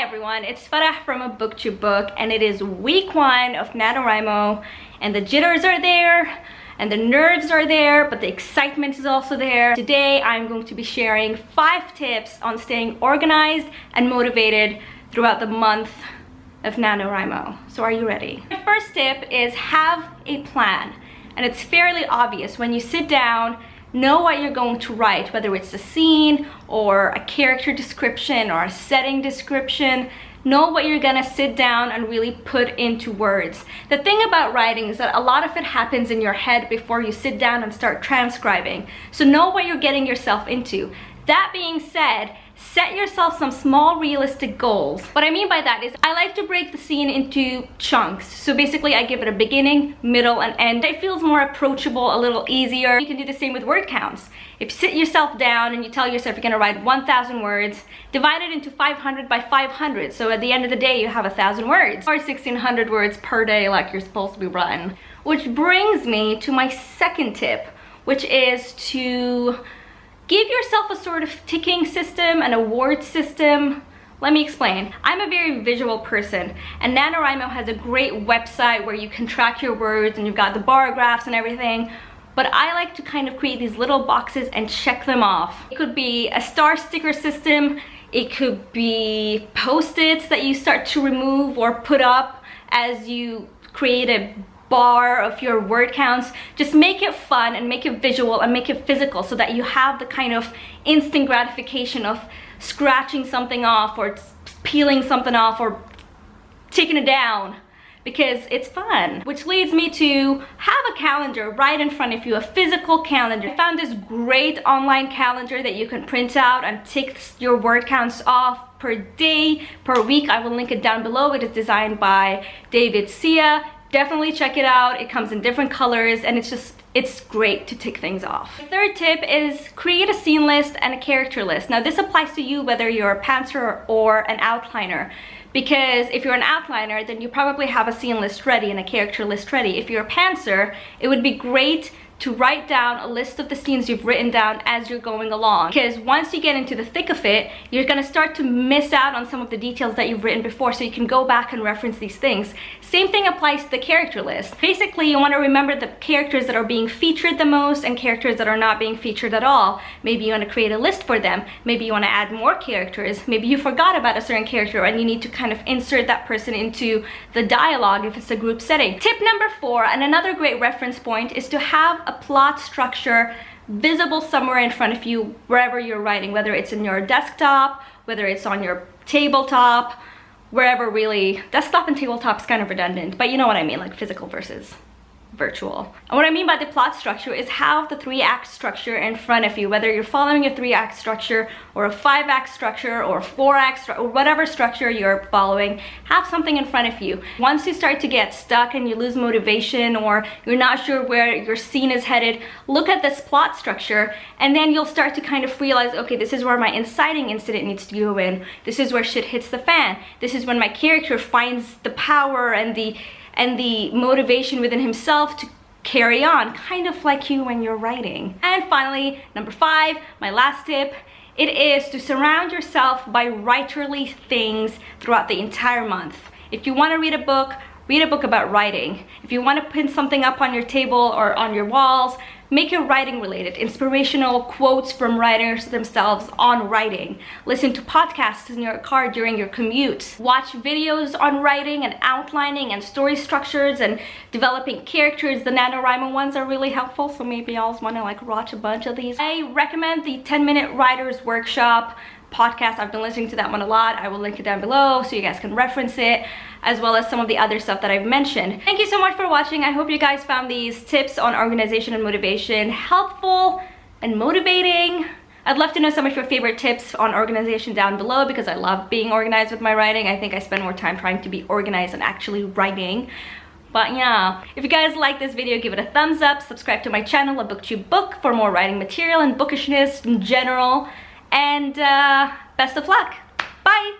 everyone, it's Farah from A Book to Book, and it is week 1 of NaNoWriMo, and the jitters are there and the nerves are there, but the excitement is also there. Today I'm going to be sharing 5 tips on staying organized and motivated throughout the month of NaNoWriMo. So are you ready? The first tip is have a plan, and it's fairly obvious. When you sit down, know what you're going to write, whether it's a scene or a character description or a setting description. Know what you're gonna sit down and really put into words. The thing about writing is that a lot of it happens in your head before you sit down and start transcribing. So know what you're getting yourself into. That being said, set yourself some small realistic goals. What I mean by that is I like to break the scene into chunks. So basically I give it a beginning, middle, and end. It feels more approachable, a little easier. You can do the same with word counts. If you sit yourself down and you tell yourself you're gonna write 1,000 words, divide it into 500 by 500. So at the end of the day, you have 1,000 words, or 1,600 words per day like you're supposed to be writing. Which brings me to my second tip, which is to give yourself a sort of ticking system, an award system. Let me explain. I'm a very visual person, and NaNoWriMo has a great website where you can track your words and you've got the bar graphs and everything. But I like to kind of create these little boxes and check them off. It could be a star sticker system. It could be post-its that you start to remove or put up as you create a bar of your word counts. Just make it fun and make it visual and make it physical so that you have the kind of instant gratification of scratching something off or peeling something off or taking it down, because it's fun. Which leads me to have a calendar right in front of you, a physical calendar. I found this great online calendar that you can print out and tick your word counts off per day, per week. I will link it down below. It is designed by David Sia. Definitely check it out. It comes in different colors and it's great to tick things off. The third tip is create a scene list and a character list. Now this applies to you whether you're a pantser or an outliner, because if you're an outliner, then you probably have a scene list ready and a character list ready. If you're a pantser, it would be great to write down a list of the scenes you've written down as you're going along, because once you get into the thick of it, you're going to start to miss out on some of the details that you've written before, so you can go back and reference these things. Same thing applies to the character list. Basically, you want to remember the characters that are being featured the most and characters that are not being featured at all. Maybe you want to create a list for them. Maybe you want to add more characters. Maybe you forgot about a certain character and you need to kind of insert that person into the dialogue if it's a group setting. Tip number 4, and another great reference point, is to have a plot structure visible somewhere in front of you wherever you're writing, whether it's in your desktop, whether it's on your tabletop, wherever really. Desktop and tabletop is kind of redundant, but you know what I mean, like physical versus virtual. And what I mean by the plot structure is have the 3-act structure in front of you, whether you're following a 3-act structure or a 5-act structure or a 4-act structure or whatever structure you're following. Have something in front of you. Once you start to get stuck and you lose motivation or you're not sure where your scene is headed, look at this plot structure and then you'll start to kind of realize, okay, this is where my inciting incident needs to go in. This is where shit hits the fan. This is when my character finds the power and the motivation within himself to carry on, kind of like you when you're writing. And finally, number 5, my last tip, it is to surround yourself by writerly things throughout the entire month. If you want to read a book about writing. If you want to pin something up on your table or on your walls, make it writing related. Inspirational quotes from writers themselves on writing. Listen to podcasts in your car during your commute. Watch videos on writing and outlining and story structures and developing characters. The NaNoWriMo ones are really helpful, so maybe I'll want to like watch a bunch of these. I recommend the 10-minute writers workshop podcast. I've been listening to that one a lot. I will link it down below so you guys can reference it, as well as some of the other stuff that I've mentioned. Thank you so much for watching. I hope you guys found these tips on organization and motivation helpful and motivating. I'd love to know some of your favorite tips on organization down below, because I love being organized with my writing. I think I spend more time trying to be organized than actually writing. But yeah, if you guys like this video, give it a thumbs up, subscribe to my channel, A Book to Book, for more writing material and bookishness in general. And best of luck. Bye.